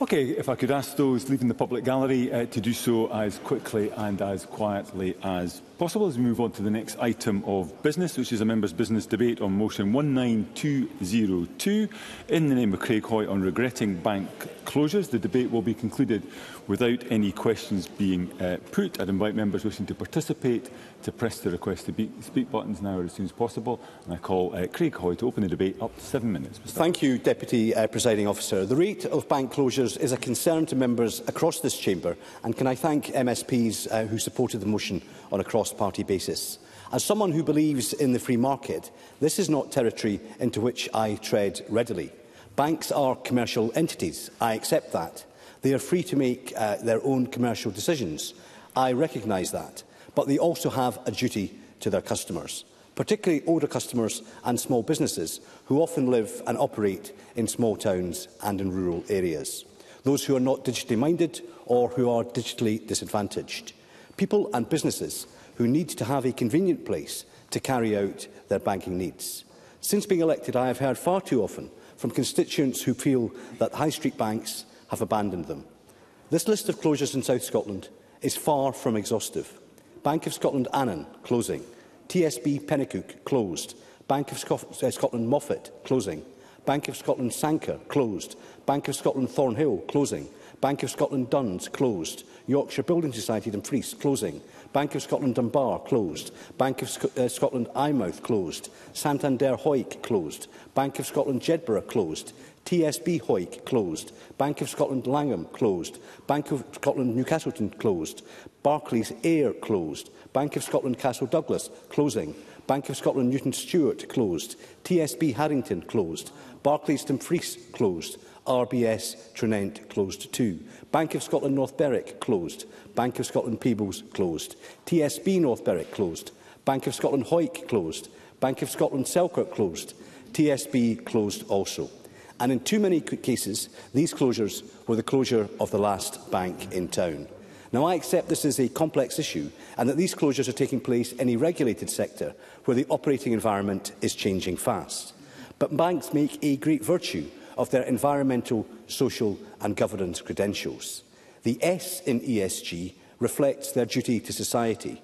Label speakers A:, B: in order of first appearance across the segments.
A: Okay, if I could ask those leaving the public gallery to do so as quickly and as quietly as possible as we move on to the next item of business, which is a members' business debate on motion 19202 in the name of Craig Hoy on regretting bank closures. The debate will be concluded without any questions being put. I'd invite members wishing to participate to press the request to speak buttons now or as soon as possible. And I call Craig Hoy to open the debate up to 7 minutes.
B: Thank you, Deputy Presiding Officer. The rate of bank closures is a concern to members across this chamber, and can I thank MSPs who supported the motion on a cross-party basis. As someone who believes in the free market, this is not territory into which I tread readily. Banks are commercial entities. I accept that. They are free to make their own commercial decisions. I recognise that. But they also have a duty to their customers, particularly older customers and small businesses who often live and operate in small towns and in rural areas. Those who are not digitally minded or who are digitally disadvantaged. People and businesses who need to have a convenient place to carry out their banking needs. Since being elected, I have heard far too often from constituents who feel that high street banks have abandoned them. This list of closures in South Scotland is far from exhaustive. Bank of Scotland Annan closing, TSB Penicuik closed, Bank of Scotland Moffat closing, Bank of Scotland Sanker closed, Bank of Scotland Thornhill closing, Bank of Scotland Duns closed, Yorkshire Building Society Dumfries closing, Bank of Scotland Dunbar closed, Bank of Scotland Eyemouth closed, Santander Hoyk closed, Bank of Scotland Jedburgh closed, TSB Hoyk closed, Bank of Scotland Langham closed, Bank of Scotland Newcastleton closed, Barclays Ayr closed, Bank of Scotland Castle Douglas closing, Bank of Scotland Newton Stewart closed, TSB Harrington closed, Barclays Dumfries closed, RBS Trinent closed too, Bank of Scotland North Berwick closed, Bank of Scotland Peebles closed, TSB North Berwick closed, Bank of Scotland Hoyk closed, Bank of Scotland Selkirk closed, TSB closed also. And in too many cases, these closures were the closure of the last bank in town. Now, I accept this is a complex issue and that these closures are taking place in a regulated sector where the operating environment is changing fast. But banks make a great virtue of their environmental, social and governance credentials. The S in ESG reflects their duty to society.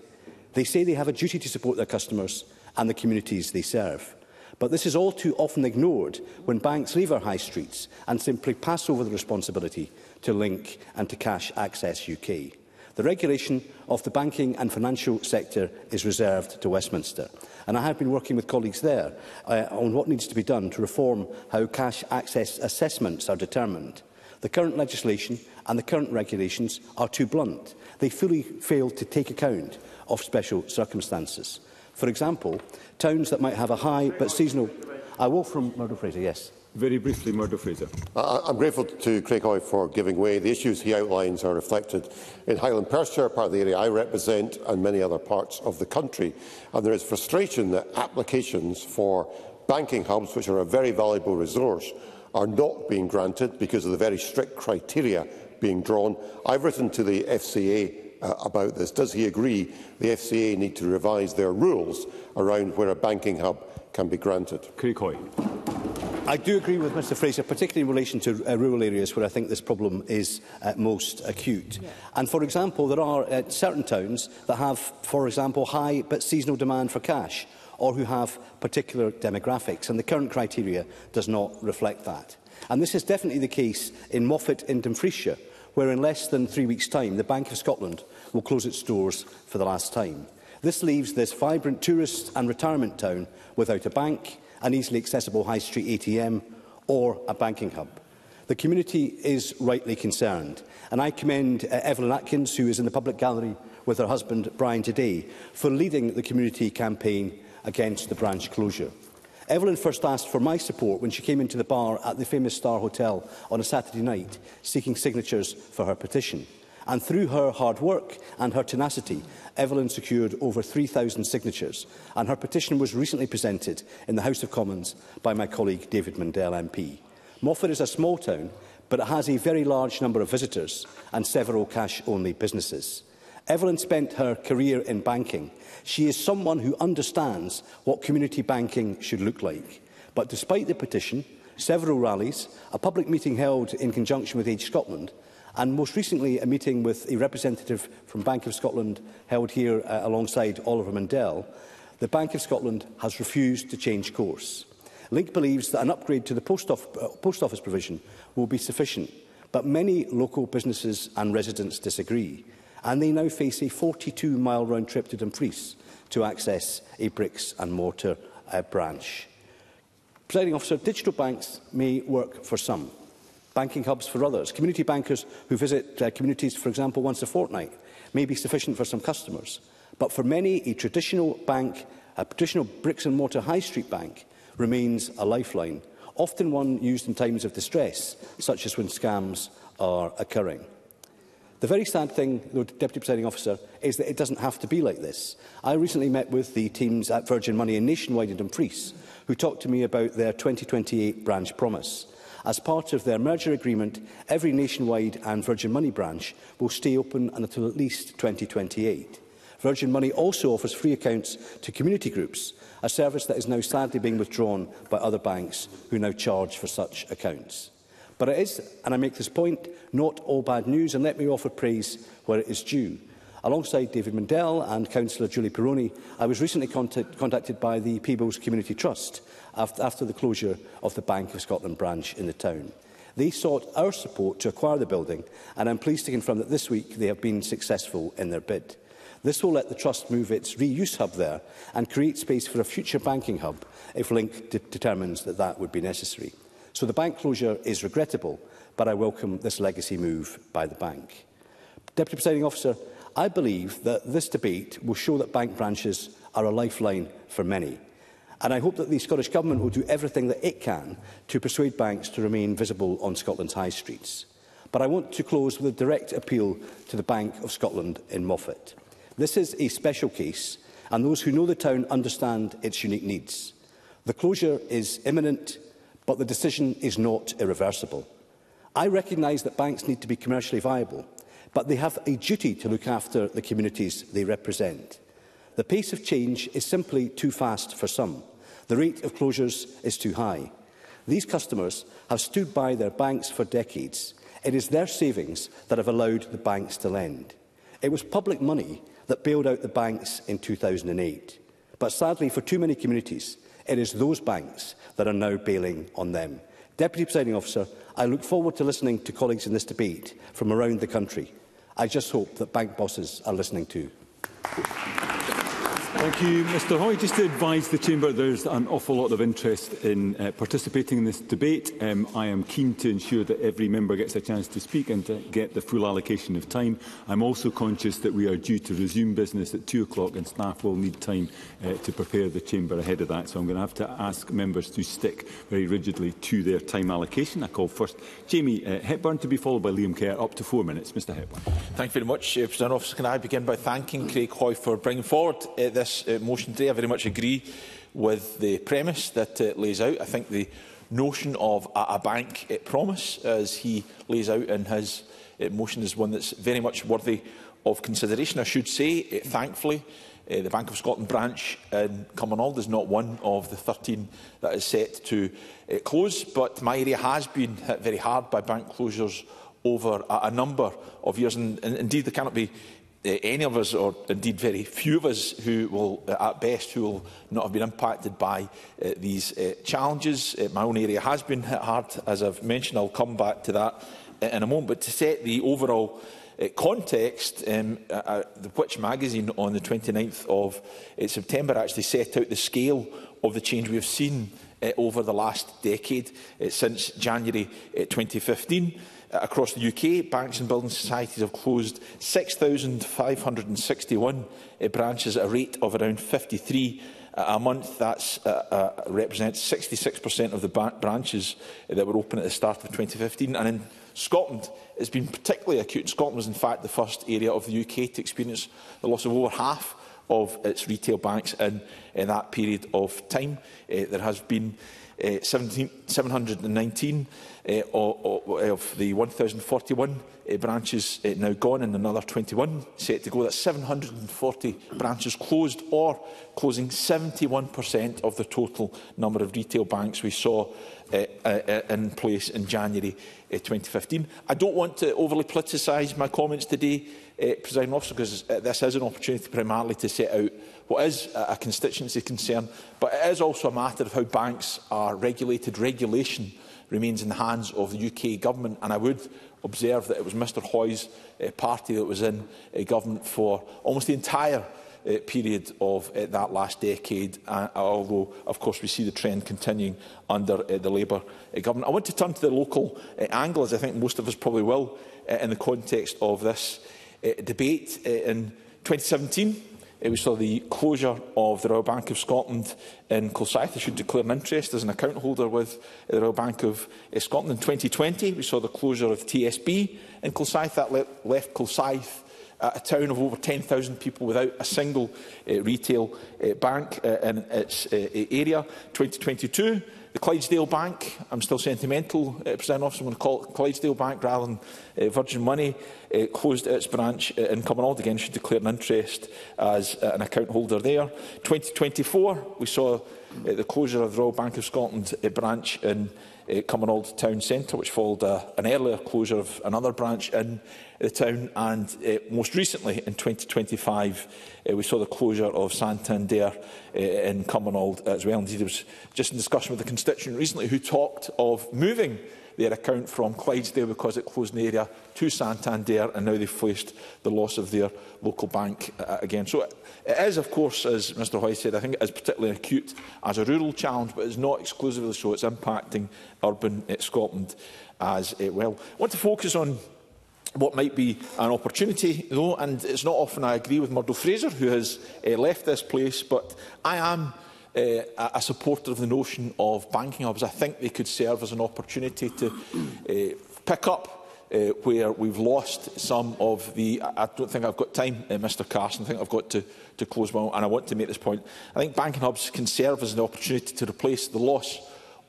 B: They say they have a duty to support their customers and the communities they serve. But this is all too often ignored when banks leave our high streets and simply pass over the responsibility to Link and to Cash Access UK. The regulation of the banking and financial sector is reserved to Westminster, and I have been working with colleagues there on what needs to be done to reform how cash access assessments are determined. The current legislation and the current regulations are too blunt. They fully fail to take account of special circumstances. For example, towns that might have a high but seasonal... I will from Murdo Fraser, yes.
A: Very briefly, Murdo Fraser.
C: I'm grateful to Craig Hoy for giving way. The issues he outlines are reflected in Highland Perthshire, part of the area I represent, and many other parts of the country. And there is frustration that applications for banking hubs, which are a very valuable resource, are not being granted because of the very strict criteria being drawn. I've written to the FCA about this. Does he agree the FCA need to revise their rules around where a banking hub can be granted?
A: Craig Hoy.
B: I do agree with Mr Fraser, particularly in relation to rural areas where I think this problem is most acute. Yeah. And, for example, there are certain towns that have, for example, high but seasonal demand for cash, or who have particular demographics, and the current criteria does not reflect that. And this is definitely the case in Moffat in Dumfriesshire, where in less than 3 weeks' time the Bank of Scotland will close its doors for the last time. This leaves this vibrant tourist and retirement town without a bank, an easily accessible high street ATM or a banking hub. The community is rightly concerned, and I commend Evelyn Atkins, who is in the public gallery with her husband Brian today, for leading the community campaign against the branch closure. Evelyn first asked for my support when she came into the bar at the famous Star Hotel on a Saturday night, seeking signatures for her petition. And through her hard work and her tenacity, Evelyn secured over 3,000 signatures, and her petition was recently presented in the House of Commons by my colleague David Mundell MP. Moffat is a small town, but it has a very large number of visitors and several cash-only businesses. Evelyn spent her career in banking. She is someone who understands what community banking should look like. But despite the petition, several rallies, a public meeting held in conjunction with Age Scotland, and most recently a meeting with a representative from Bank of Scotland held here alongside Oliver Mundell, the Bank of Scotland has refused to change course. Link believes that an upgrade to the post office provision will be sufficient, but many local businesses and residents disagree, and they now face a 42-mile round trip to Dumfries to access a bricks and mortar branch. Presiding Officer, digital banks may work for some, banking hubs for others. Community bankers who visit communities, for example, once a fortnight, may be sufficient for some customers. But for many, a traditional bank, a traditional bricks and mortar high street bank, remains a lifeline, often one used in times of distress, such as when scams are occurring. The very sad thing, though, Deputy Presiding Officer, is that it doesn't have to be like this. I recently met with the teams at Virgin Money and Nationwide in Dumfries, who talked to me about their 2028 branch promise. As part of their merger agreement, every Nationwide and Virgin Money branch will stay open until at least 2028. Virgin Money also offers free accounts to community groups, a service that is now sadly being withdrawn by other banks who now charge for such accounts. But it is, and I make this point, not all bad news, and let me offer praise where it is due. Alongside David Mundell and Councillor Julie Pironi, I was recently contacted by the Peebles Community Trust after the closure of the Bank of Scotland branch in the town. They sought our support to acquire the building, and I'm pleased to confirm that this week they have been successful in their bid. This will let the Trust move its reuse hub there and create space for a future banking hub if Link determines that that would be necessary. So the bank closure is regrettable, but I welcome this legacy move by the bank. Deputy Presiding Officer, I believe that this debate will show that bank branches are a lifeline for many. And I hope that the Scottish Government will do everything that it can to persuade banks to remain visible on Scotland's high streets. But I want to close with a direct appeal to the Bank of Scotland in Moffat. This is a special case, and those who know the town understand its unique needs. The closure is imminent, but the decision is not irreversible. I recognise that banks need to be commercially viable, but they have a duty to look after the communities they represent. The pace of change is simply too fast for some. The rate of closures is too high. These customers have stood by their banks for decades. It is their savings that have allowed the banks to lend. It was public money that bailed out the banks in 2008. But sadly, for too many communities, it is those banks that are now bailing on them. Deputy Presiding Officer, I look forward to listening to colleagues in this debate from around the country. I just hope that bank bosses are listening too.
A: Thank you, Mr Hoy. Just to advise the Chamber, there's an awful lot of interest in participating in this debate. I am keen to ensure that every member gets a chance to speak and to get the full allocation of time. I'm also conscious that we are due to resume business at 2 o'clock and staff will need time to prepare the Chamber ahead of that. So I'm going to have to ask members to stick very rigidly to their time allocation. I call first Jamie Hepburn to be followed by Liam Kerr. Up to 4 minutes. Mr Hepburn.
D: Thank you very much, President Officer. Can I begin by thanking Craig Hoy for bringing forward this motion today. I very much agree with the premise that it lays out. I think the notion of a bank promise, as he lays out in his motion, is one that's very much worthy of consideration. I should say, thankfully, the Bank of Scotland branch in Cumbernauld is not one of the 13 that is set to close, but my area has been hit very hard by bank closures over a number of years, and indeed there cannot be any of us, or indeed very few of us, who will, at best, who will not have been impacted by these challenges. My own area has been hit hard, as I've mentioned. I'll come back to that in a moment. But to set the overall context, the Which magazine on the 29th of September actually set out the scale of the change we have seen over the last decade, since January 2015. Across the UK, banks and building societies have closed 6,561 branches at a rate of around 53 a month. That represents 66% of the branches that were open at the start of 2015. And in Scotland, it's been particularly acute. Scotland was, in fact, the first area of the UK to experience the loss of over half of its retail banks in that period of time. There has been 719 of the 1,041 branches now gone, and another 21 set to go. That's 740 branches closed, or closing 71% of the total number of retail banks we saw in place in January 2015. I don't want to overly politicise my comments today, Presiding Officer, because this is an opportunity primarily to set out what is a constituency concern, but it is also a matter of how banks are regulated. Regulation remains in the hands of the UK Government, and I would observe that it was Mr Hoy's party that was in government for almost the entire period of that last decade, although, of course, we see the trend continuing under the Labour government. I want to turn to the local angle, as I think most of us probably will, in the context of this debate. In 2017, we saw the closure of the Royal Bank of Scotland in Kilsyth. I should declare an interest as an account holder with the Royal Bank of Scotland. In 2020, we saw the closure of TSB in Kilsyth. That left Kilsyth a town of over 10,000 people without a single retail bank in its area. 2022, the Clydesdale Bank, I'm still sentimental, President Officer, I'm going to call it Clydesdale Bank rather than Virgin Money, closed its branch in Cumbernauld. Again, should declare an interest as an account holder there. 2024, we saw the closure of the Royal Bank of Scotland branch in Cumbernauld Town Centre, which followed an earlier closure of another branch in the town, and most recently in 2025 we saw the closure of Santander in Cumbernauld as well. Indeed, I was just in discussion with a constituent recently who talked of moving their account from Clydesdale because it closed in the area to Santander, and now they've faced the loss of their local bank again. So it is, of course, as Mr Hoy said, I think it is particularly acute as a rural challenge, but it's not exclusively so. It's impacting urban Scotland as well. I want to focus on what might be an opportunity, though, and it's not often I agree with Murdo Fraser, who has left this place, but I am a supporter of the notion of banking hubs. I think they could serve as an opportunity to pick up where we've lost some of the... I don't think I've got time, Mr Carson. I think I've got to close my... And I want to make this point. I think banking hubs can serve as an opportunity to replace the loss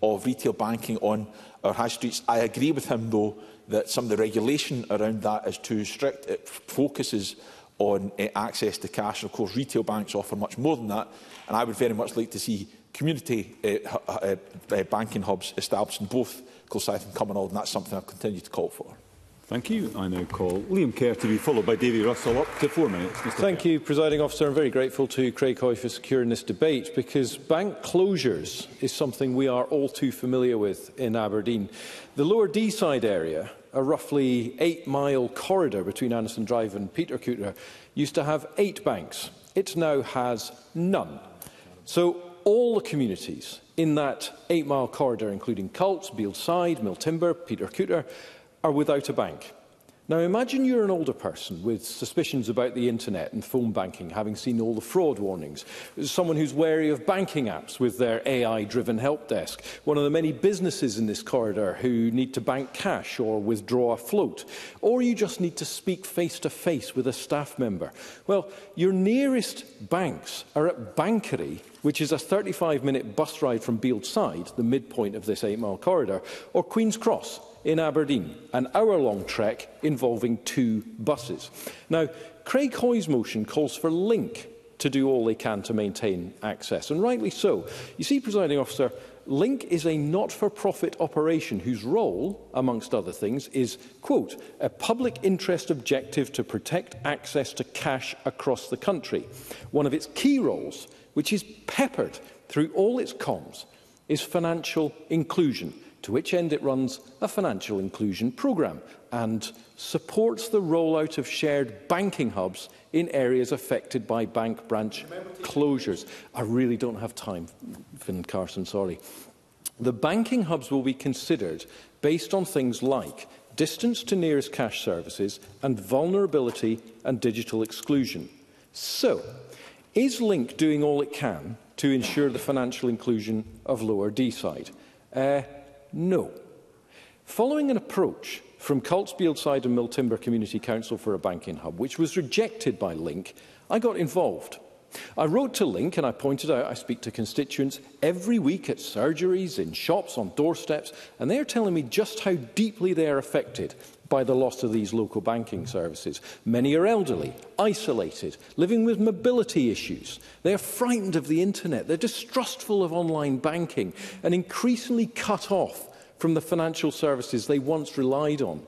D: of retail banking on our high streets. I agree with him, though, that some of the regulation around that is too strict. It focuses on access to cash. And of course, retail banks offer much more than that. And I would very much like to see community banking hubs established in both Kilsyth and Cumbernauld, and that's something I'll continue to call for.
A: Thank you. I now call Liam Kerr to be followed by Davy Russell. Up to 4 minutes.
E: Thank you, Presiding Officer. I'm very grateful to Craig Hoy for securing this debate, because bank closures is something we are all too familiar with in Aberdeen. The Lower Deeside area, a roughly 8-mile corridor between Anniston Drive and Petercouter, used to have 8 banks. It now has none. So all the communities in that 8-mile corridor, including Cults, Bealdside, Miltimber, Petercouter, are without a bank. Now imagine you're an older person with suspicions about the internet and phone banking, having seen all the fraud warnings, someone who's wary of banking apps with their AI-driven help desk, one of the many businesses in this corridor who need to bank cash or withdraw a float, or you just need to speak face-to-face with a staff member. Well, your nearest banks are at Bankery, which is a 35-minute bus ride from Bealdside, the midpoint of this 8-mile corridor, or Queen's Cross in Aberdeen, an hour-long trek involving 2 buses. Now, Craig Hoy's motion calls for Link to do all they can to maintain access, and rightly so. You see, Presiding Officer, Link is a not-for-profit operation whose role, amongst other things, is, quote, a public interest objective to protect access to cash across the country. One of its key roles, which is peppered through all its comms, is financial inclusion, to which end it runs a financial inclusion programme and supports the rollout of shared banking hubs in areas affected by bank branch closures. I really don't have time, Finn Carson, sorry. The banking hubs will be considered based on things like distance to nearest cash services and vulnerability and digital exclusion. So, is Link doing all it can to ensure the financial inclusion of Lower Deeside? No. Following an approach from Cults, Bealdside and Miltimber Community Council for a banking hub, which was rejected by Link, I got involved. I wrote to Link and I pointed out I speak to constituents every week at surgeries, in shops, on doorsteps, and they are telling me just how deeply they are affected by the loss of these local banking services. Many are elderly, isolated, living with mobility issues. They are frightened of the internet, they're distrustful of online banking and increasingly cut off from the financial services they once relied on.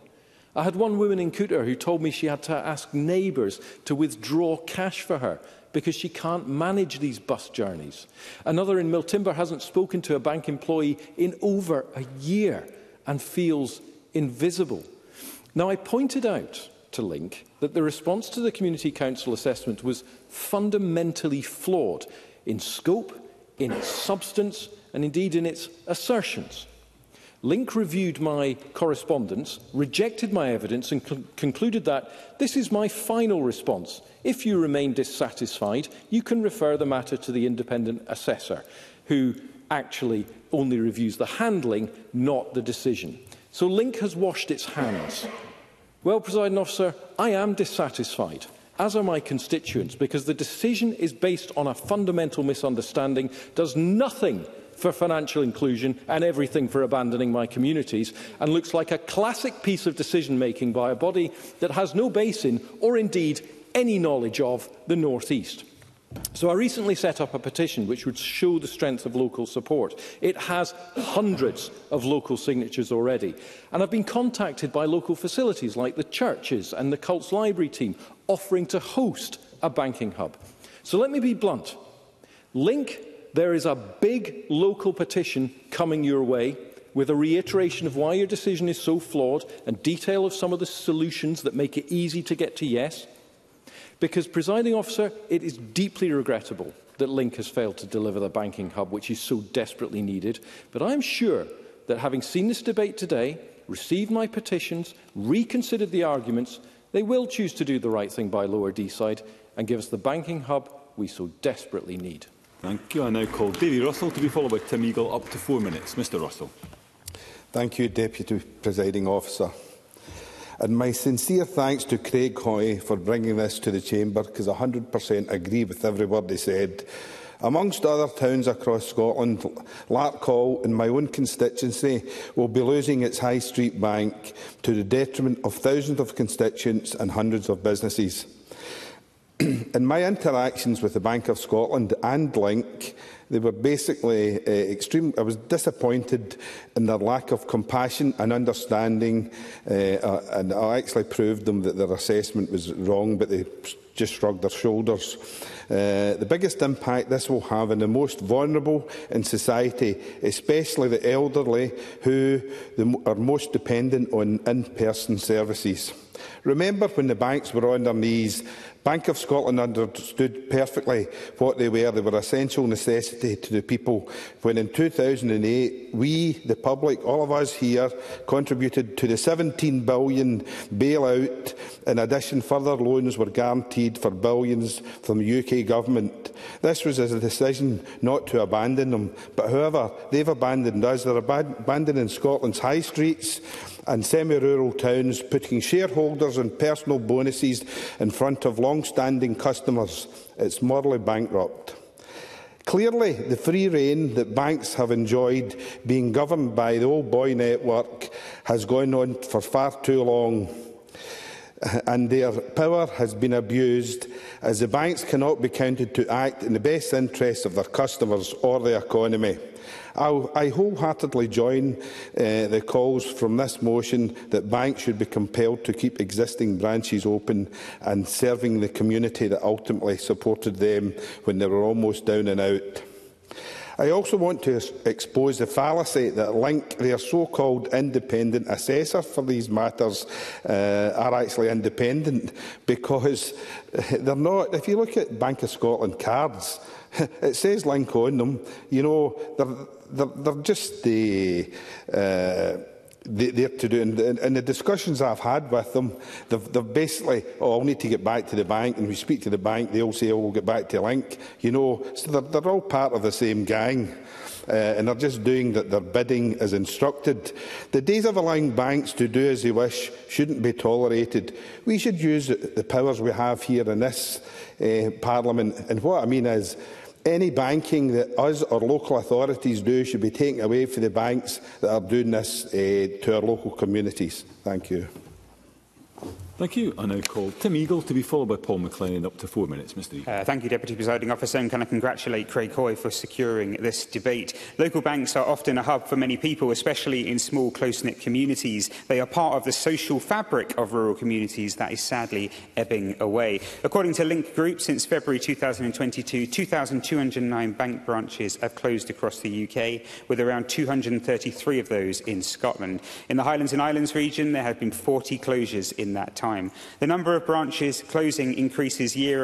E: I had one woman in Cooter who told me she had to ask neighbours to withdraw cash for her because she can't manage these bus journeys. Another in Miltimber hasn't spoken to a bank employee in over a year and feels invisible. Now, I pointed out to Link that the response to the Community Council assessment was fundamentally flawed in scope, in its substance, and indeed in its assertions. Link reviewed my correspondence, rejected my evidence and concluded that this is my final response. If you remain dissatisfied, you can refer the matter to the independent assessor, who actually only reviews the handling, not the decision. So Link has washed its hands. Well, Presiding Officer, I am dissatisfied, as are my constituents, because the decision is based on a fundamental misunderstanding, does nothing for financial inclusion and everything for abandoning my communities, and looks like a classic piece of decision-making by a body that has no base in, or indeed any knowledge of, the North East. So I recently set up a petition which would show the strength of local support. It has hundreds of local signatures already, and I've been contacted by local facilities like the churches and the Cults Library team offering to host a banking hub. So let me be blunt. Link, there is a big local petition coming your way with a reiteration of why your decision is so flawed and detail of some of the solutions that make it easy to get to yes. Because, Presiding Officer, it is deeply regrettable that Link has failed to deliver the banking hub which is so desperately needed. But I am sure that having seen this debate today, received my petitions, reconsidered the arguments, they will choose to do the right thing by Lower Deeside and give us the banking hub we so desperately need.
A: Thank you. I now call Davy Russell to be followed by Tim Eagle, up to 4 minutes. Mr Russell.
F: Thank you, Deputy Presiding Officer. And my sincere thanks to Craig Hoy for bringing this to the Chamber, because I 100% agree with every word he said. Amongst other towns across Scotland, Larkhall, in my own constituency, will be losing its High Street Bank to the detriment of thousands of constituents and hundreds of businesses. In my interactions with the Bank of Scotland and Link, they were basically extreme. I was disappointed in their lack of compassion and understanding, and I actually proved them that their assessment was wrong, but they just shrugged their shoulders. The biggest impact this will have on the most vulnerable in society, especially the elderly, who are most dependent on in-person services. Remember when the banks were on their knees, Bank of Scotland understood perfectly what they were. They were essential necessity to the people. When in 2008, we, the public, all of us here, contributed to the £17 billion bailout. In addition, further loans were guaranteed for billions from the UK Government. This was a decision not to abandon them. But however, they've abandoned us. They're abandoning Scotland's high streets and semi-rural towns, putting shareholders and personal bonuses in front of long-standing customers. It's morally bankrupt. Clearly, the free rein that banks have enjoyed, being governed by the old boy network, has gone on for far too long, and their power has been abused, as the banks cannot be counted to act in the best interests of their customers or the economy. I wholeheartedly join the calls from this motion that banks should be compelled to keep existing branches open and serving the community that ultimately supported them when they were almost down and out. I also want to expose the fallacy that Link, their so-called independent assessor for these matters, are actually independent, because they're not. If you look at Bank of Scotland cards, it says Link on them. You know, they're just the there to do. And the discussions I've had with them, they've basically, I'll need to get back to the bank, and we speak to the bank, they'll say, we'll get back to Link. You know, so they're all part of the same gang. And they're just doing that their bidding as instructed. The days of allowing banks to do as they wish shouldn't be tolerated. We should use the powers we have here in this Parliament. And what I mean is, any banking that us or local authorities do should be taken away from the banks that are doing this to our local communities. Thank you.
A: Thank you. I now call Tim Eagle to be followed by Paul McLennan. Up to 4 minutes, Mr Eagle.
G: Thank you, Deputy Presiding Officer, and can I congratulate Craig Hoy for securing this debate. Local banks are often a hub for many people, especially in small, close-knit communities. They are part of the social fabric of rural communities that is sadly ebbing away. According to Link Group, since February 2022, 2,209 bank branches have closed across the UK, with around 233 of those in Scotland. In the Highlands and Islands region, there have been 40 closures in that time. The number of branches closing increased year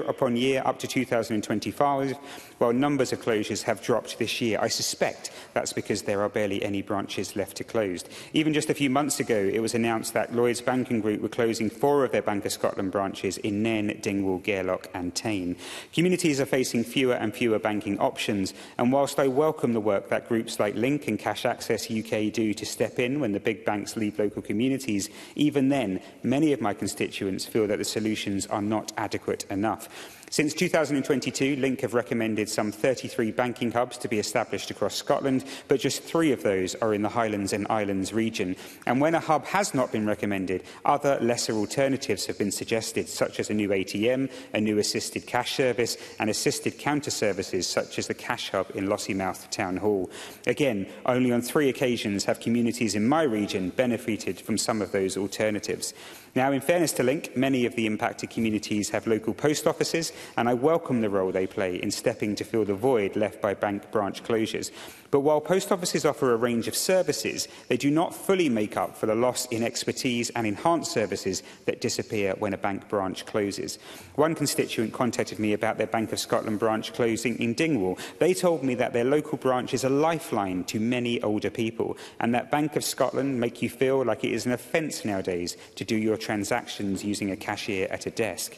G: upon year up to 2025, while numbers of closures have dropped this year. I suspect that's because there are barely any branches left to close. Even just a few months ago, it was announced that Lloyds Banking Group were closing 4 of their Bank of Scotland branches in Nairn, Dingwall, Gairloch and Tain. Communities are facing fewer and fewer banking options, and whilst I welcome the work that groups like Link and Cash Access UK do to step in when the big banks leave local communities, even then, many of my constituents feel that the solutions are not adequate enough. Since 2022, Link have recommended some 33 banking hubs to be established across Scotland, but just 3 of those are in the Highlands and Islands region. And when a hub has not been recommended, other lesser alternatives have been suggested, such as a new ATM, a new assisted cash service and assisted counter services such as the Cash Hub in Lossiemouth Town Hall. Again, only on 3 occasions have communities in my region benefited from some of those alternatives. Now, in fairness to Link, many of the impacted communities have local post offices, and I welcome the role they play in stepping to fill the void left by bank branch closures. But while post offices offer a range of services, they do not fully make up for the loss in expertise and enhanced services that disappear when a bank branch closes. One constituent contacted me about their Bank of Scotland branch closing in Dingwall. They told me that their local branch is a lifeline to many older people, and that Bank of Scotland make you feel like it is an offence nowadays to do your transactions using a cashier at a desk.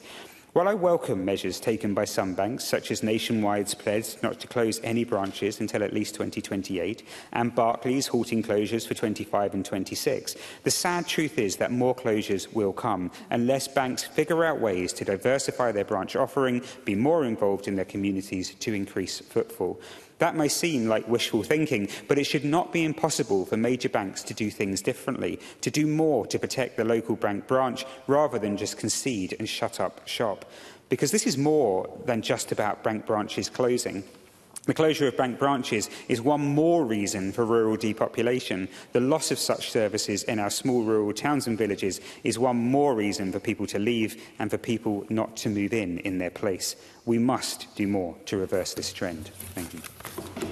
G: While I welcome measures taken by some banks, such as Nationwide's pledge not to close any branches until at least 2028, and Barclays halting closures for 25 and 26, the sad truth is that more closures will come unless banks figure out ways to diversify their branch offering, be more involved in their communities to increase footfall. That may seem like wishful thinking, but it should not be impossible for major banks to do things differently, to do more to protect the local bank branch rather than just concede and shut up shop. Because this is more than just about bank branches closing. The closure of bank branches is one more reason for rural depopulation. The loss of such services in our small rural towns and villages is one more reason for people to leave and for people not to move in their place. We must do more to reverse this trend. Thank you.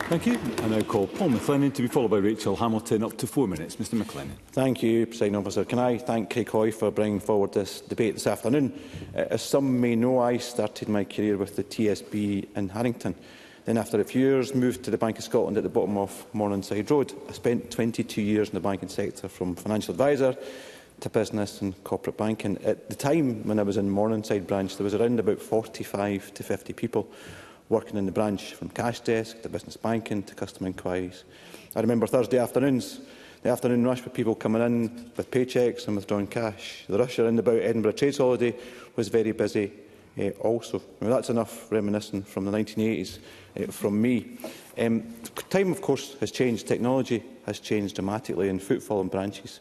A: Thank you. I now call Paul McLennan to be followed by Rachel Hamilton. Up to 4 minutes. Mr McLennan.
H: Thank you, Presiding Officer. Can I thank Craig Hoy for bringing forward this debate this afternoon? As some may know, I started my career with the TSB in Harrington. Then, after a few years, moved to the Bank of Scotland at the bottom of Morningside Road. I spent 22 years in the banking sector, from financial advisor to business and corporate banking. At the time when I was in Morningside branch, there was around about 45 to 50 people working in the branch, from cash desk to business banking to customer inquiries. I remember Thursday afternoons, the afternoon rush with people coming in with paychecks and withdrawing cash. The rush around about Edinburgh Trades Holiday was very busy also. Now, that's enough reminiscing from the 1980s from me. Time, of course, has changed. Technology has changed dramatically, and footfall in branches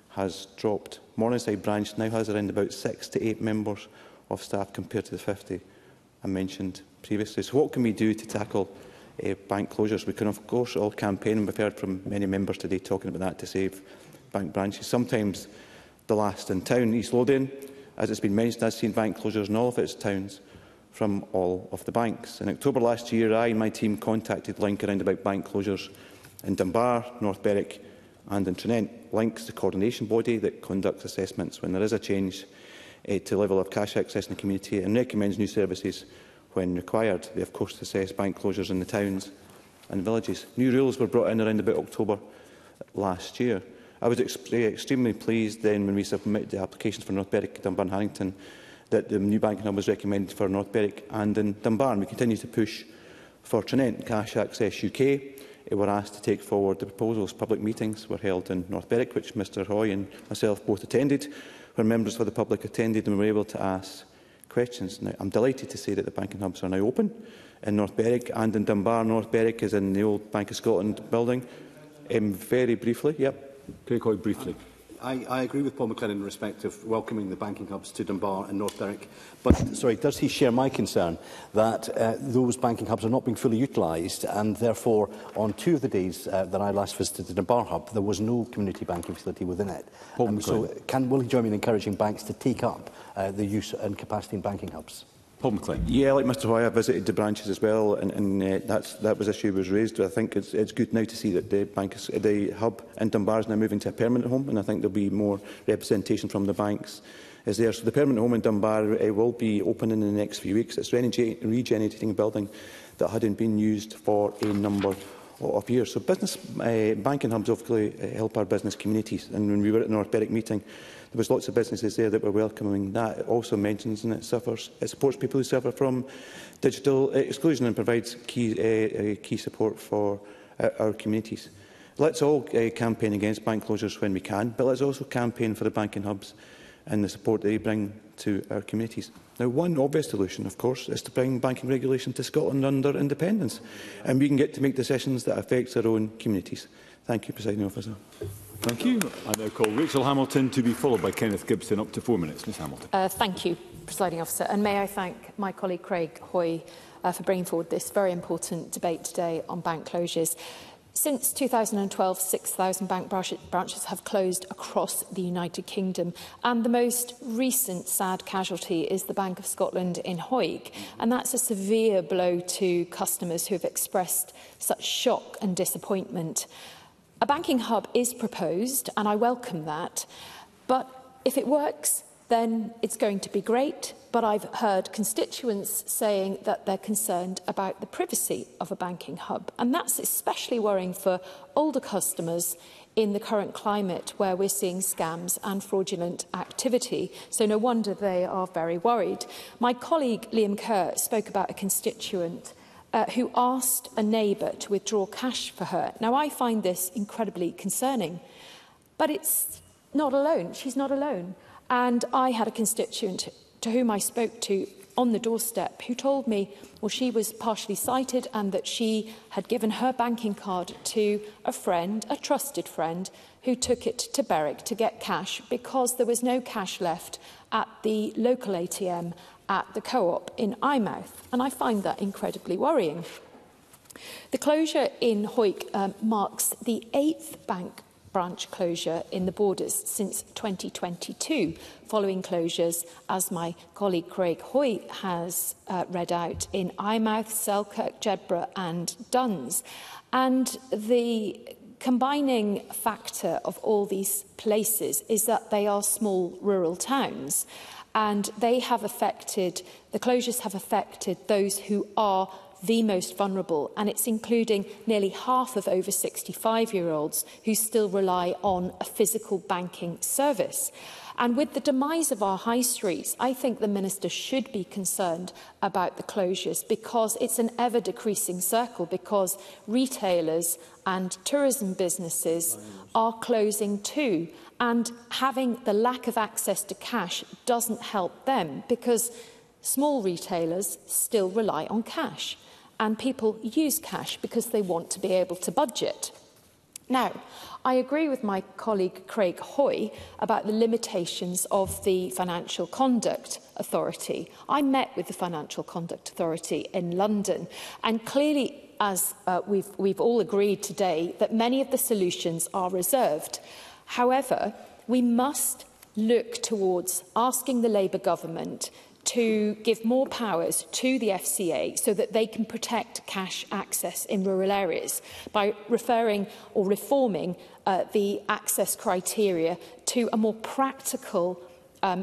H: has dropped. Morningside branch now has around about 6 to 8 members of staff compared to the 50 I mentioned previously. So what can we do to tackle bank closures? We can, of course, all campaign, and we've heard from many members today talking about that, to save bank branches. Sometimes the last in town. East Lothian, as it's been mentioned, has seen bank closures in all of its towns from all of the banks. In October last year, I and my team contacted Link around about bank closures in Dunbar, North Berwick and in Tranent. Link's the coordination body that conducts assessments when there is a change to level of cash access in the community and recommends new services when required. They, of course, assess bank closures in the towns and villages. New rules were brought in around about October last year. I was extremely pleased then when we submitted the applications for North Berwick, Dunbar and Harrington that the new banking hub was recommended for North Berwick and in Dunbar. And we continue to push for Trinent. Cash Access UK were asked to take forward the proposals. Public meetings were held in North Berwick, which Mr Hoy and myself both attended, where members of the public attended and were able to ask questions. Now, I'm delighted to say that the banking hubs are now open in North Berwick and in Dunbar. North Berwick is in the old Bank of Scotland building. Very briefly,
A: Craig Hoy, briefly.
B: I agree with Paul McLennan in respect of welcoming the banking hubs to Dunbar and North Berwick. But, sorry, does he share my concern that those banking hubs are not being fully utilised and, therefore, on 2 of the days that I last visited the Dunbar hub, there was no community banking facility within it? So will he join me in encouraging banks to take up the use and capacity in banking hubs?
A: Paul McLean.
H: Yeah, like Mr Hoy, I visited the branches as well, and that was issue was raised. I think it's good now to see that the hub in Dunbar is now moving to a permanent home, and I think there'll be more representation from the banks is there. So the permanent home in Dunbar will be open in the next few weeks. It's a regenerating building that hadn't been used for a number of years. So banking hubs obviously help our business communities, and when we were at the North Berwick meeting, there was lots of businesses there that were welcoming that. It also mentions and it supports people who suffer from digital exclusion and provides key support for our communities. Let's all campaign against bank closures when we can, but let's also campaign for the banking hubs and the support they bring to our communities. Now, one obvious solution, of course, is to bring banking regulation to Scotland under independence, and we can get to make decisions that affect our own communities. Thank you, Presiding Officer.
A: Thank you. I now call Rachel Hamilton to be followed by Kenneth Gibson. Up to 4 minutes. Ms Hamilton.
I: Thank you, Presiding Officer. And may I thank my colleague Craig Hoy for bringing forward this very important debate today on bank closures. Since 2012, 6,000 bank branches have closed across the United Kingdom, and the most recent sad casualty is the Bank of Scotland in Hawick, and that's a severe blow to customers who have expressed such shock and disappointment. A banking hub is proposed, and I welcome that, but if it works, then it's going to be great. But I've heard constituents saying that they're concerned about the privacy of a banking hub, and that's especially worrying for older customers in the current climate where we're seeing scams and fraudulent activity. So no wonder they are very worried. My colleague Liam Kerr spoke about a constituent who asked a neighbour to withdraw cash for her. Now, I find this incredibly concerning, but it's not alone. She's not alone. And I had a constituent to whom I spoke to on the doorstep who told me, well, she was partially sighted and that she had given her banking card to a friend, a trusted friend, who took it to Berwick to get cash because there was no cash left at the local ATM at the Co-op in Eyemouth. And I find that incredibly worrying. The closure in Hawick marks the 8th bank branch closure in the Borders since 2022, following closures, as my colleague Craig Hoy has read out, in Eyemouth, Selkirk, Jedburgh and Duns. And the combining factor of all these places is that they are small rural towns, and the closures have affected those who are the most vulnerable, and it's including nearly half of over 65-year-olds who still rely on a physical banking service. And with the demise of our high streets, I think the Minister should be concerned about the closures, because it's an ever-decreasing circle, because retailers and tourism businesses are closing too. And having the lack of access to cash doesn't help them, because small retailers still rely on cash, and people use cash because they want to be able to budget. Now, I agree with my colleague Craig Hoy about the limitations of the Financial Conduct Authority. I met with the Financial Conduct Authority in London, and clearly, as we've all agreed today, that many of the solutions are reserved. However, we must look towards asking the Labour government to give more powers to the FCA so that they can protect cash access in rural areas by referring or reforming the access criteria to a more practical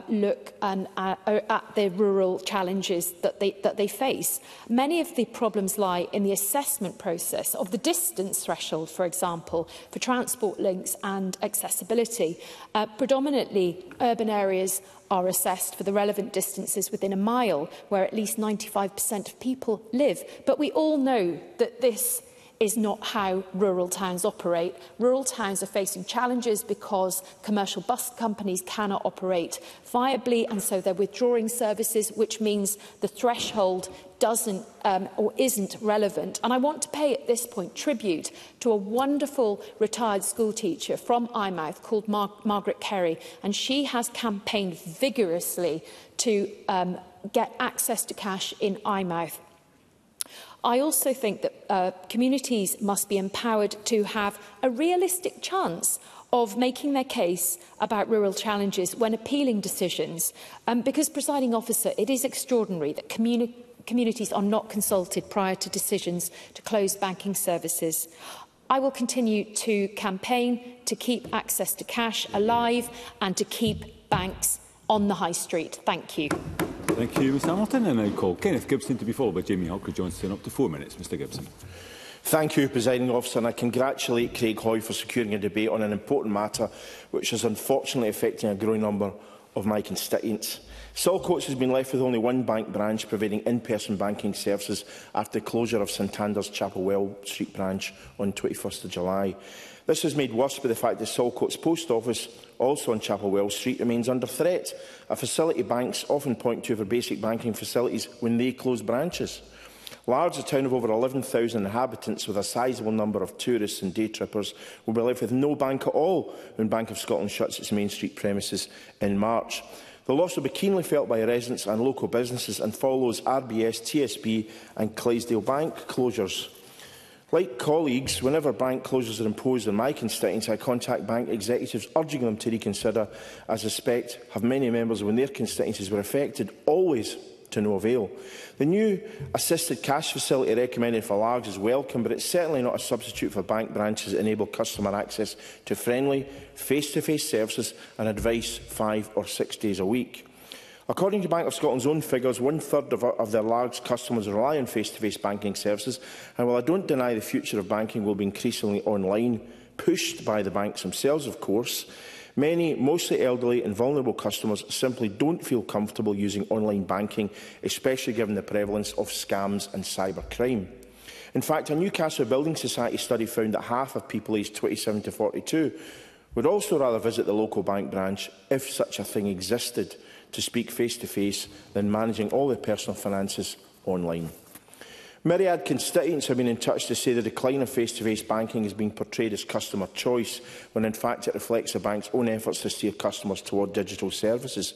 I: look at the rural challenges that they face. Many of the problems lie in the assessment process of the distance threshold, for example, for transport links and accessibility. Predominantly, urban areas are assessed for the relevant distances within a mile, where at least 95% of people live. But we all know that this is not how rural towns operate. Rural towns are facing challenges because commercial bus companies cannot operate viably, and so they're withdrawing services, which means the threshold doesn't or isn't relevant. And I want to pay at this point tribute to a wonderful retired school teacher from Eyemouth called Margaret Kerry, and she has campaigned vigorously to get access to cash in Eyemouth. I also think that communities must be empowered to have a realistic chance of making their case about rural challenges when appealing decisions. Because, Presiding Officer, it is extraordinary that communities are not consulted prior to decisions to close banking services. I will continue to campaign to keep access to cash alive and to keep banks on the high street. Thank you.
A: Thank you, Mr Hamilton. And I call Kenneth Gibson to be followed by Jamie Halker-Johnson. Up to 4 minutes. Mr Gibson.
J: Thank you, Presiding Officer, and I congratulate Craig Hoy for securing a debate on an important matter which is unfortunately affecting a growing number of my constituents. Saltcoats has been left with only one bank branch providing in-person banking services after the closure of Santander's Chapel Street branch on 21st July. This is made worse by the fact that Saltcoats Post Office, also on Chapel Street, remains under threat, a facility banks often point to for basic banking facilities when they close branches. Large, a town of over 11,000 inhabitants with a sizable number of tourists and day trippers, will be left with no bank at all when Bank of Scotland shuts its Main Street premises in March. The loss will be keenly felt by residents and local businesses and follows RBS, TSB and Clydesdale Bank closures. Like colleagues, whenever bank closures are imposed on my constituents, I contact bank executives urging them to reconsider, as I suspect have many members when their constituencies were affected, always to no avail. The new assisted cash facility recommended for Largs is welcome, but it's certainly not a substitute for bank branches that enable customer access to friendly, face-to-face services and advice 5 or 6 days a week. According to Bank of Scotland's own figures, 1/3 of their large customers rely on face-to-face banking services, and while I don't deny the future of banking will be increasingly online, pushed by the banks themselves, of course, many, mostly elderly and vulnerable customers simply don't feel comfortable using online banking, especially given the prevalence of scams and cybercrime. In fact, a Newcastle Building Society study found that half of people aged 27 to 42 would also rather visit the local bank branch, if such a thing existed, to speak face-to-face than managing all their personal finances online. Myriad constituents have been in touch to say the decline of face-to-face banking is being portrayed as customer choice, when in fact it reflects the bank's own efforts to steer customers toward digital services.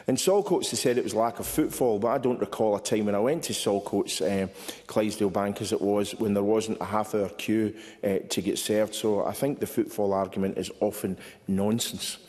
J: In Saltcoats, they said it was lack of footfall, but I don't recall a time when I went to Saltcoats, Clydesdale Bank as it was, when there wasn't a half-hour queue to get served. So I think the footfall argument is often nonsense.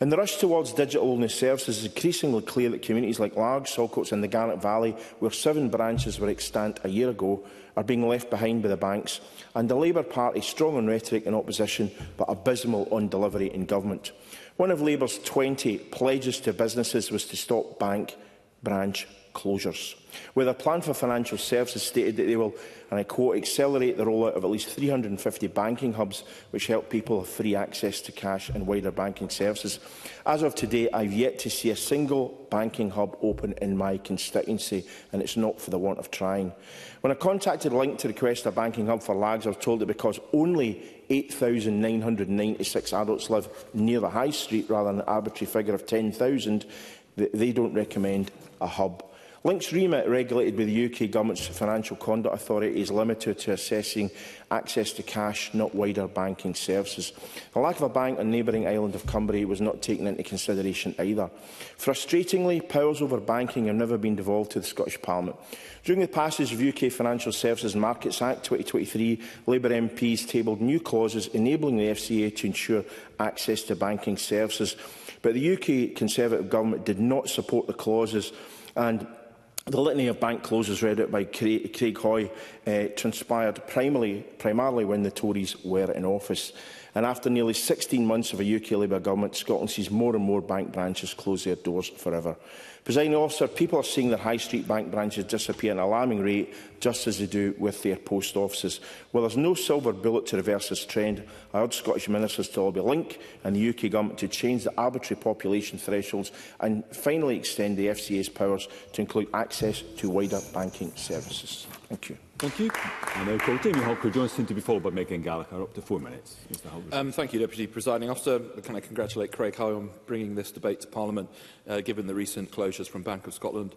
J: In the rush towards digital-only services, it is increasingly clear that communities like Largs, Saltcoats and the Garnet Valley, where 7 branches were extant a year ago, are being left behind by the banks, and the Labour Party strong on rhetoric in opposition but abysmal on delivery in government. One of Labour's 20 pledges to businesses was to stop bank branch closures, where their plan for financial services stated that they will, and I quote, accelerate the rollout of at least 350 banking hubs which help people have free access to cash and wider banking services. As of today, I have yet to see a single banking hub open in my constituency, and it's not for the want of trying. When I contacted Link to request a banking hub for Lags, I was told that because only 8,996 adults live near the High Street, rather than an arbitrary figure of 10,000, they don't recommend a hub. Link's remit, regulated by the UK Government's Financial Conduct Authority, is limited to assessing access to cash, not wider banking services. The lack of a bank on the neighbouring island of Cumbria was not taken into consideration either. Frustratingly, powers over banking have never been devolved to the Scottish Parliament. During the passage of UK Financial Services and Markets Act 2023, Labour MPs tabled new clauses enabling the FCA to ensure access to banking services. But the UK Conservative Government did not support the clauses, and the litany of bank closures read out by Craig Hoy transpired primarily when the Tories were in office. And after nearly 16 months of a UK Labour government, Scotland sees more and more bank branches close their doors forever. Presiding Officer, people are seeing their high street bank branches disappear at an alarming rate, just as they do with their post offices. While there's no silver bullet to reverse this trend, I urge Scottish ministers to lobby Link and the UK Government to change the arbitrary population thresholds and finally extend the FCA's powers to include access to wider banking services. Thank you.
A: Thank you. I now call Jamie Halker-Johnson to be followed by Megan Gallagher. Up to 4 minutes. Mr. Halker.
K: Thank you, Deputy Presiding Officer. Can I congratulate Craig Hoy on bringing this debate to Parliament, given the recent closures from Bank of Scotland.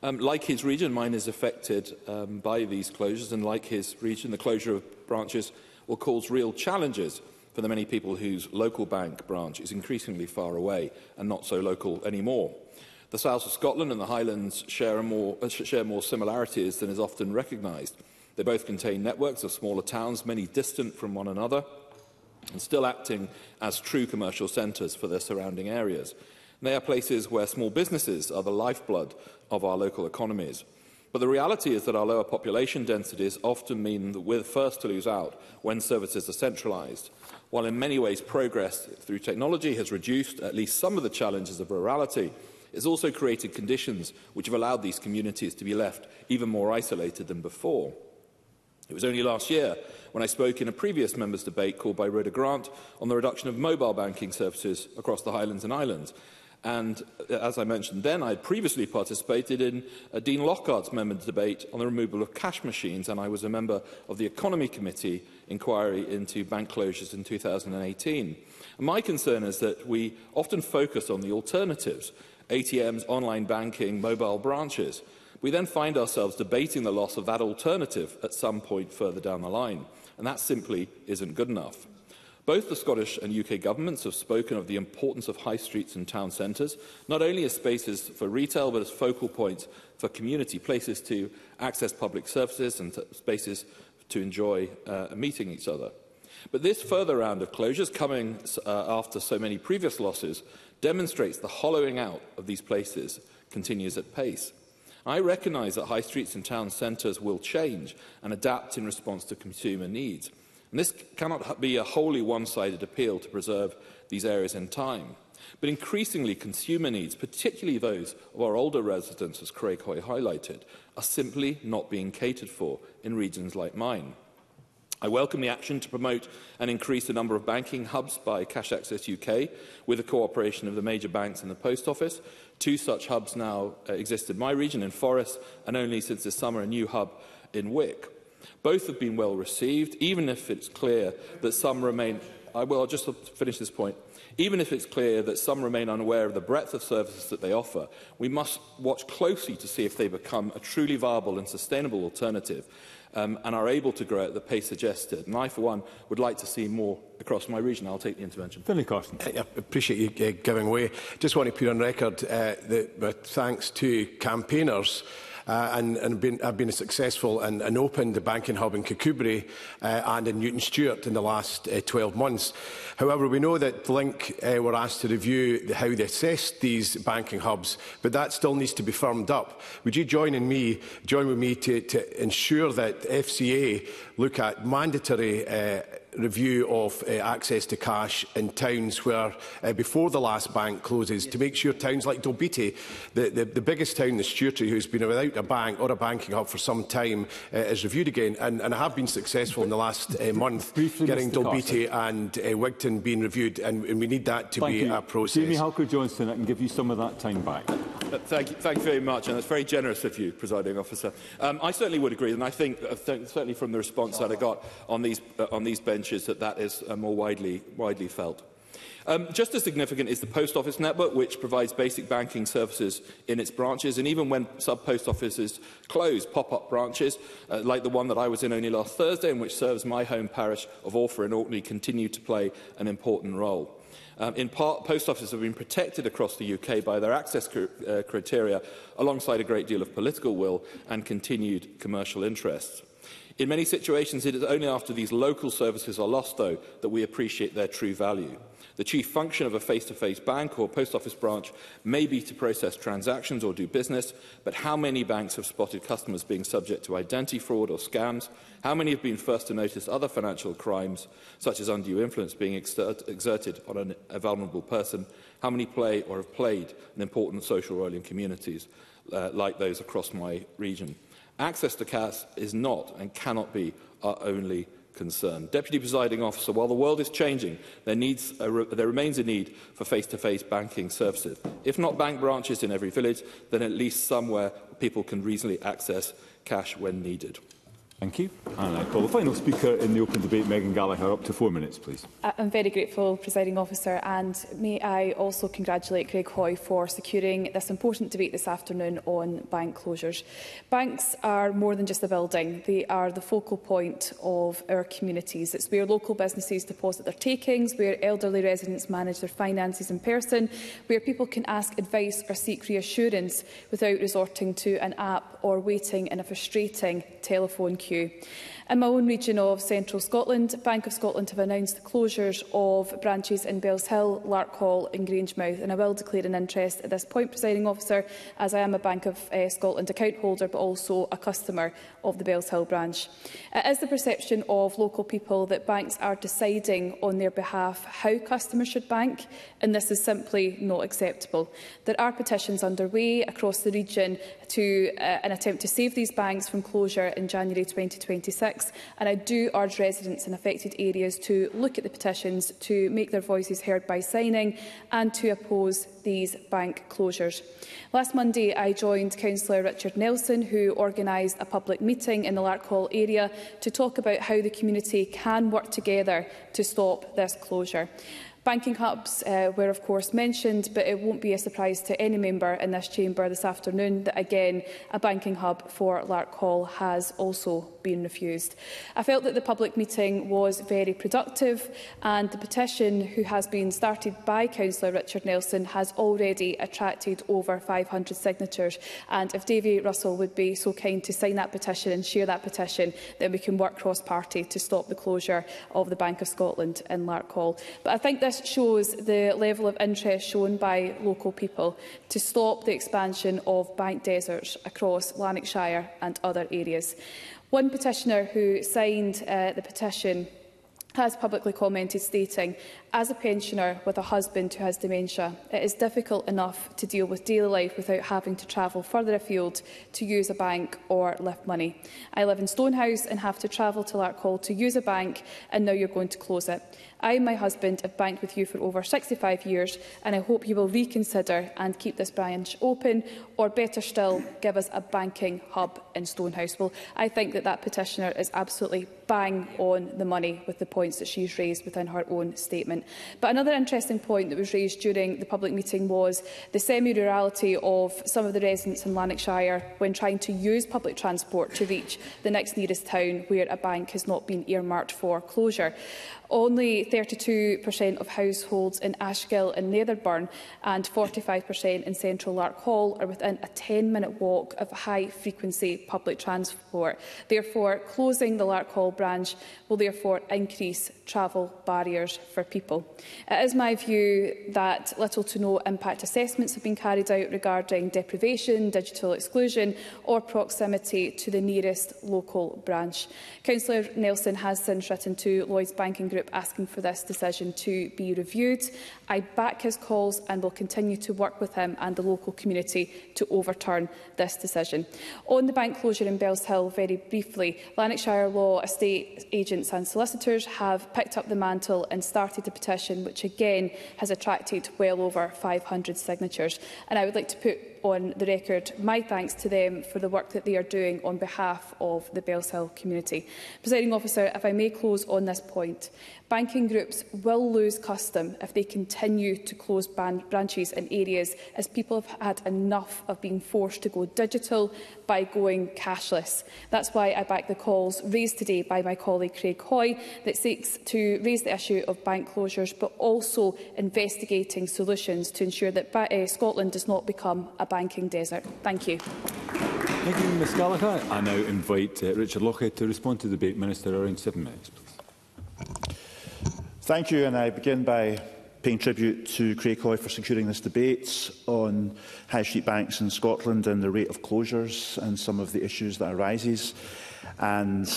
K: Like his region, mine is affected by these closures, and like his region, the closure of branches will cause real challenges for the many people whose local bank branch is increasingly far away and not so local anymore. The south of Scotland and the Highlands share more similarities than is often recognised. They both contain networks of smaller towns, many distant from one another, and still acting as true commercial centres for their surrounding areas. And they are places where small businesses are the lifeblood of our local economies. But the reality is that our lower population densities often mean that we're the first to lose out when services are centralised. While in many ways progress through technology has reduced at least some of the challenges of rurality, it's also created conditions which have allowed these communities to be left even more isolated than before. It was only last year when I spoke in a previous members' debate called by Rhoda Grant on the reduction of mobile banking services across the Highlands and Islands. And as I mentioned then, I had previously participated in Dean Lockhart's members' debate on the removal of cash machines, and I was a member of the Economy Committee inquiry into bank closures in 2018. And my concern is that we often focus on the alternatives, ATMs, online banking, mobile branches. We then find ourselves debating the loss of that alternative at some point further down the line, and that simply isn't good enough. Both the Scottish and UK governments have spoken of the importance of high streets and town centres, not only as spaces for retail, but as focal points for community, places to access public services and spaces to enjoy meeting each other. But this further round of closures, coming after so many previous losses, demonstrates the hollowing out of these places continues at pace. I recognise that high streets and town centres will change and adapt in response to consumer needs. And this cannot be a wholly one-sided appeal to preserve these areas in time. But increasingly, consumer needs, particularly those of our older residents, as Craig Hoy highlighted, are simply not being catered for in regions like mine. I welcome the action to promote and increase the number of banking hubs by Cash Access UK with the cooperation of the major banks and the Post Office. 2 such hubs now exist in my region, in Forres, and only since this summer a new hub in Wick. Both have been well received, even if it's clear that some remain... I'll just finish this point. Even if it's clear that some remain unaware of the breadth of services that they offer, we must watch closely to see if they become a truly viable and sustainable alternative and are able to grow at the pace suggested. And I, for one, would like to see more across my region. I'll take the intervention.
A: Finlay Carson.
L: I appreciate you giving way. Just want to put on record that thanks to campaigners and have been successful and opened the banking hub in Kirkcudbright and in Newton Stewart in the last 12 months. However, we know that Link were asked to review how they assessed these banking hubs, but that still needs to be firmed up. Would you join with me to ensure that FCA look at mandatory review of access to cash in towns where, before the last bank closes, to make sure towns like Dalbeattie, the biggest town in the Stewartry, who's been without a bank or a banking hub for some time, is reviewed again. And I have been successful in the last month getting Dalbeattie and Wigton being reviewed, and we need that to be a process.
A: Jamie Halker-Johnson, I can give you some of that time back.
K: Thank you very much, and that's very generous of you, Presiding Officer. I certainly would agree, and I think certainly from the response that I got on these benches that is more widely felt. Just as significant is the Post Office network, which provides basic banking services in its branches, and even when sub-post offices close, pop-up branches, like the one that I was in only last Thursday, and which serves my home parish of Orford in Orkney, continue to play an important role. In part, post offices have been protected across the UK by their access criteria, alongside a great deal of political will and continued commercial interests. In many situations, it is only after these local services are lost, though, that we appreciate their true value. The chief function of a face-to-face bank or post office branch may be to process transactions or do business, but how many banks have spotted customers being subject to identity fraud or scams? How many have been first to notice other financial crimes, such as undue influence, being exerted on a vulnerable person? How many play or have played an important social role in communities like those across my region? Access to cash is not and cannot be our only concern. Deputy Presiding Officer, while the world is changing, there remains a need for face-to-face banking services. If not bank branches in every village, then at least somewhere people can reasonably access cash when needed.
A: Thank you. And I call the final speaker in the open debate, Megan Gallagher, up to 4 minutes, please.
M: I'm very grateful, Presiding Officer, and may I also congratulate Craig Hoy for securing this important debate this afternoon on bank closures. Banks are more than just a building. They are the focal point of our communities. It's where local businesses deposit their takings, where elderly residents manage their finances in person, where people can ask advice or seek reassurance without resorting to an app or waiting in a frustrating telephone queue. In my own region of Central Scotland, Bank of Scotland have announced the closures of branches in Bellshill, Larkhall and Grangemouth, and I will declare an interest at this point, Presiding Officer, as I am a Bank of Scotland account holder but also a customer of the Bellshill branch. It is the perception of local people that banks are deciding on their behalf how customers should bank, and this is simply not acceptable. There are petitions underway across the region to an attempt to save these banks from closure in January 2026, and I do urge residents in affected areas to look at the petitions, to make their voices heard by signing and to oppose these bank closures. Last Monday, I joined Councillor Richard Nelson, who organised a public meeting in the Larkhall area to talk about how the community can work together to stop this closure. Banking hubs were of course mentioned, but it won't be a surprise to any member in this chamber this afternoon that again a banking hub for Larkhall has also been refused. I felt that the public meeting was very productive, and the petition, who has been started by Councillor Richard Nelson, has already attracted over 500 signatures, and if Davy Russell would be so kind to sign that petition and share that petition, then we can work cross-party to stop the closure of the Bank of Scotland in Larkhall. But I think this shows the level of interest shown by local people to stop the expansion of bank deserts across Lanarkshire and other areas. One petitioner who signed the petition has publicly commented, stating, "As a pensioner with a husband who has dementia, it is difficult enough to deal with daily life without having to travel further afield to use a bank or lift money. I live in Stonehouse and have to travel to Larkhall to use a bank, and now you're going to close it. I and my husband have banked with you for over 65 years, and I hope you will reconsider and keep this branch open, or better still, give us a banking hub in Stonehouse." Well, I think that that petitioner is absolutely bang on the money with the points that she's raised within her own statement. But another interesting point that was raised during the public meeting was the semi-rurality of some of the residents in Lanarkshire when trying to use public transport to reach the next nearest town where a bank has not been earmarked for closure. Only 32% of households in Ashgill and Netherburn and 45% in central Larkhall are within a 10-minute walk of high-frequency public transport. Therefore, closing the Larkhall branch will therefore increase travel barriers for people. It is my view that little to no impact assessments have been carried out regarding deprivation, digital exclusion or proximity to the nearest local branch. Councillor Nelson has since written to Lloyds Banking Group asking for this decision to be reviewed. I back his calls and will continue to work with him and the local community to overturn this decision. On the bank closure in Bellshill, very briefly, Lanarkshire law, estate agents and solicitors have picked up the mantle and started a petition which again has attracted well over 500 signatures. And I would like to put on the record my thanks to them for the work that they are doing on behalf of the Bellshill community. Presiding Officer, if I may close on this point, banking groups will lose custom if they continue to close branches in areas, as people have had enough of being forced to go digital by going cashless. That's why I back the calls raised today by my colleague Craig Hoy that seeks to raise the issue of bank closures, but also investigating solutions to ensure that Scotland does not become a banking desert. Thank you.
A: Thank you, Ms Gallagher. I now invite Richard Lockhead to respond to the debate. Minister, around 7 minutes, please.
H: Thank you, and I begin by paying tribute to Craig Hoy for securing this debate on high street banks in Scotland and the rate of closures and some of the issues that arises. And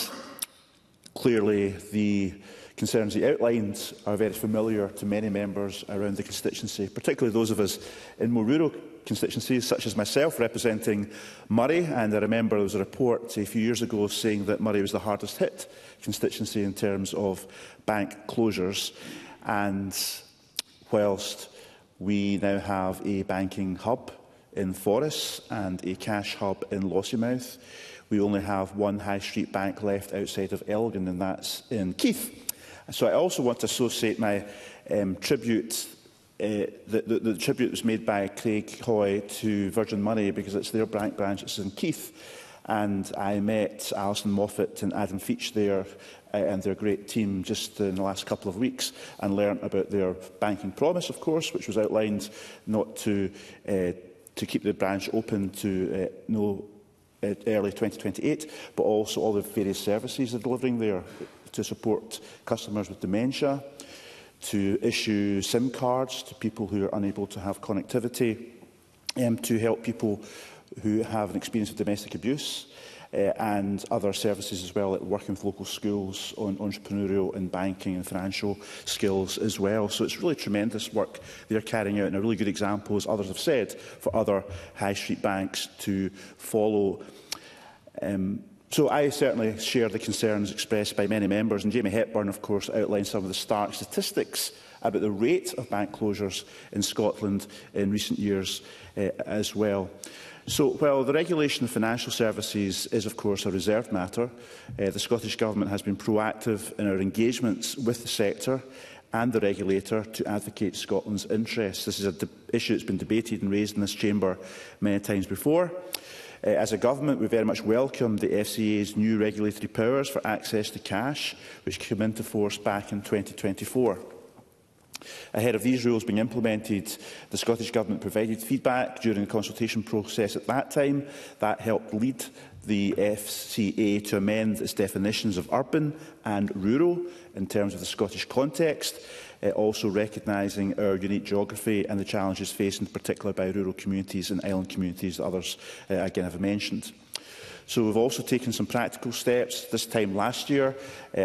H: clearly, the concerns he outlined are very familiar to many members around the constituency, particularly those of us in more rural constituencies, such as myself, representing Murray. And I remember there was a report a few years ago saying that Murray was the hardest hit constituency in terms of bank closures. And whilst we now have a banking hub in Forres and a cash hub in Lossiemouth, we only have one high street bank left outside of Elgin, and that's in Keith. So I also want to associate my tribute, the tribute was made by Craig Hoy to Virgin Money, because it's their bank branch, it's in Keith. And I met Alison Moffat and Adam Feach there and their great team just in the last couple of weeks, and learnt about their banking promise, of course, which was outlined not to keep the branch open to early 2028, but also all the various services they're delivering there to support customers with dementia, to issue SIM cards to people who are unable to have connectivity, to help people who have an experience of domestic abuse, and other services as well, like working with local schools on entrepreneurial and banking and financial skills as well. So it's really tremendous work they're carrying out, and a really good example, as others have said, for other high street banks to follow. So I certainly share the concerns expressed by many members, and Jamie Hepburn, of course, outlined some of the stark statistics about the rate of bank closures in Scotland in recent years as well. So while the regulation of financial services is, of course, a reserved matter, the Scottish Government has been proactive in our engagements with the sector and the regulator to advocate Scotland's interests. This is an issue that's been debated and raised in this chamber many times before. As a government, we very much welcome the FCA's new regulatory powers for access to cash, which came into force back in 2024. Ahead of these rules being implemented, the Scottish Government provided feedback during the consultation process at that time. That helped lead the FCA to amend its definitions of urban and rural in terms of the Scottish context, also recognising our unique geography and the challenges faced in particular by rural communities and island communities that others again have mentioned. So we've also taken some practical steps. This time last year,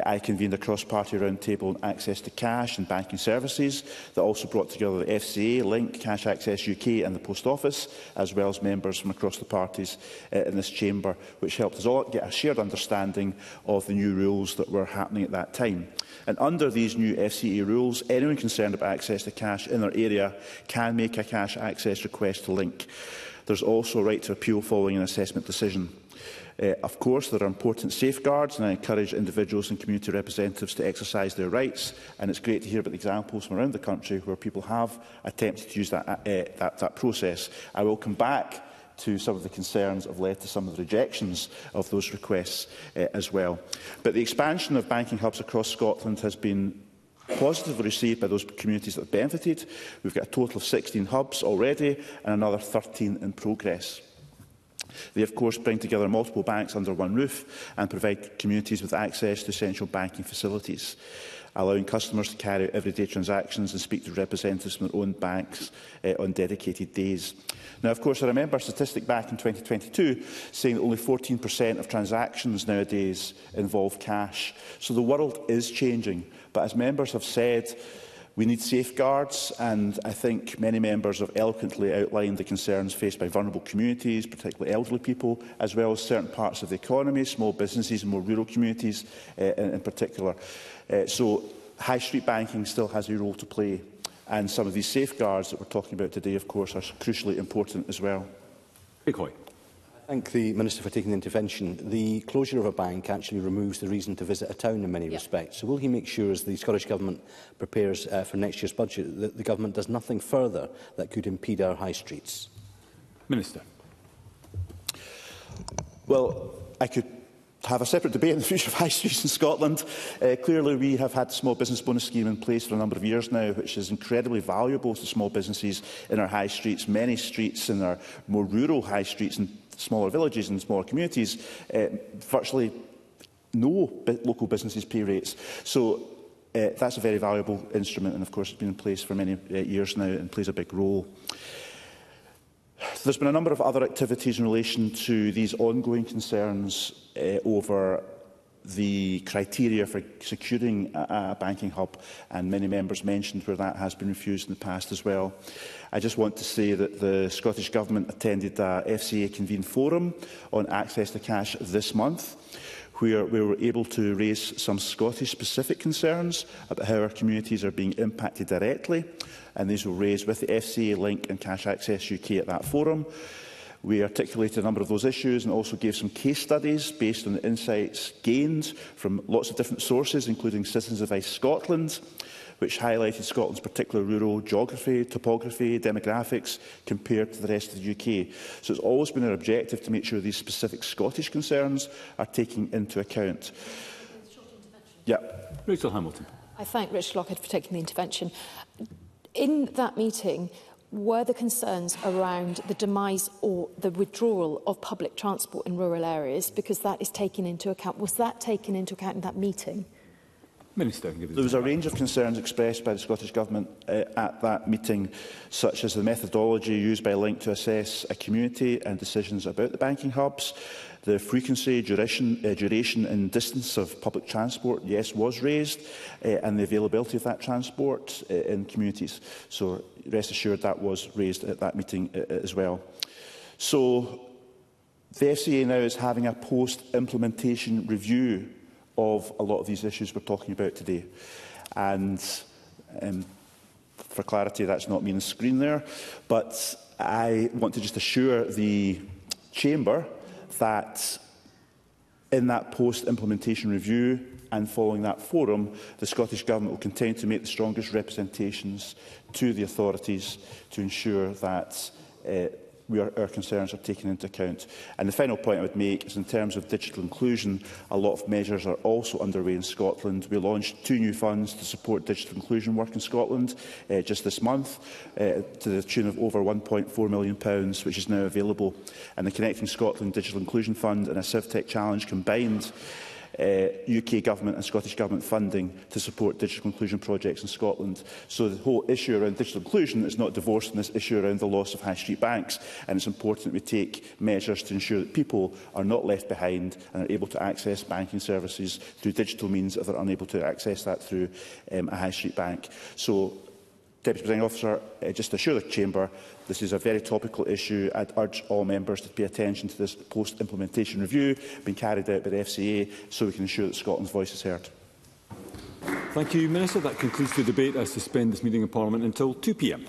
H: I convened a cross-party roundtable on access to cash and banking services that also brought together the FCA, Link, Cash Access UK and the Post Office, as well as members from across the parties in this chamber, which helped us all get a shared understanding of the new rules that were happening at that time. And under these new FCA rules, anyone concerned about access to cash in their area can make a cash access request to Link. There's also a right to appeal following an assessment decision. Of course, there are important safeguards, and I encourage individuals and community representatives to exercise their rights. And it's great to hear about the examples from around the country where people have attempted to use that process. I will come back to some of the concerns that have led to some of the rejections of those requests as well. But the expansion of banking hubs across Scotland has been positively received by those communities that have benefited. We've got a total of 16 hubs already and another 13 in progress. They, of course, bring together multiple banks under one roof and provide communities with access to essential banking facilities, allowing customers to carry out everyday transactions and speak to representatives from their own banks on dedicated days. Now, of course, I remember a statistic back in 2022 saying that only 14% of transactions nowadays involve cash. So the world is changing. But as members have said, we need safeguards, and I think many members have eloquently outlined the concerns faced by vulnerable communities, particularly elderly people, as well as certain parts of the economy, small businesses and more rural communities in particular. So high street banking still has a role to play, and some of these safeguards that we're talking about today, of course, are crucially important as well.
A: Craig Hoy.
B: I thank the Minister for taking the intervention. The closure of a bank actually removes the reason to visit a town in many respects. So will he make sure, as the Scottish Government prepares for next year's budget, that the Government does nothing further that could impede our high streets?
A: Minister.
H: Well, I could have a separate debate on the future of high streets in Scotland. Clearly, we have had the small business bonus scheme in place for a number of years now, which is incredibly valuable to small businesses in our high streets. Many streets in our more rural high streets and smaller villages and smaller communities, virtually no local businesses pay rates. So that's a very valuable instrument, and of course it's been in place for many years now and plays a big role. There's been a number of other activities in relation to these ongoing concerns over the criteria for securing a banking hub, and many members mentioned where that has been refused in the past as well. I just want to say that the Scottish Government attended a FCA-convened forum on access to cash this month, where we were able to raise some Scottish-specific concerns about how our communities are being impacted directly, and these were raised with the FCA, Link and Cash Access UK at that forum. We articulated a number of those issues and also gave some case studies based on the insights gained from lots of different sources, including Citizens Advice Scotland, which highlighted Scotland's particular rural geography, topography, demographics compared to the rest of the UK. So it's always been our objective to make sure these specific Scottish concerns are taken into account. Yeah.
A: Rachel Hamilton.
I: I thank Richard Lockhead for taking the intervention. In that meeting, were the concerns around the demise or the withdrawal of public transport in rural areas, because that is taken into account? Was that taken into account in that meeting?
H: Minister, there was a range of concerns expressed by the Scottish Government at that meeting, such as the methodology used by Link to assess a community and decisions about the banking hubs. The frequency, duration and distance of public transport, yes, was raised, and the availability of that transport in communities. So rest assured that was raised at that meeting as well. So the FCA now is having a post-implementation review of a lot of these issues we're talking about today. And for clarity, that's not me on the screen there, but I want to just assure the Chamber that in that post-implementation review and following that forum, the Scottish Government will continue to make the strongest representations to the authorities to ensure that our concerns are taken into account. And the final point I would make is in terms of digital inclusion, a lot of measures are also underway in Scotland. We launched 2 new funds to support digital inclusion work in Scotland just this month, to the tune of over £1.4 million, which is now available. And the Connecting Scotland Digital Inclusion Fund and a CivTech Challenge combined UK Government and Scottish Government funding to support digital inclusion projects in Scotland. So the whole issue around digital inclusion is not divorced from this issue around the loss of high street banks, and it's important that we take measures to ensure that people are not left behind and are able to access banking services through digital means if they're unable to access that through a high street bank. So, Deputy Presiding Officer, just to assure the Chamber, this is a very topical issue. I'd urge all members to pay attention to this post-implementation review being carried out by the FCA, so we can ensure that Scotland's voice is heard.
A: Thank you, Minister. That concludes the debate. I suspend this meeting of Parliament until 2 p.m.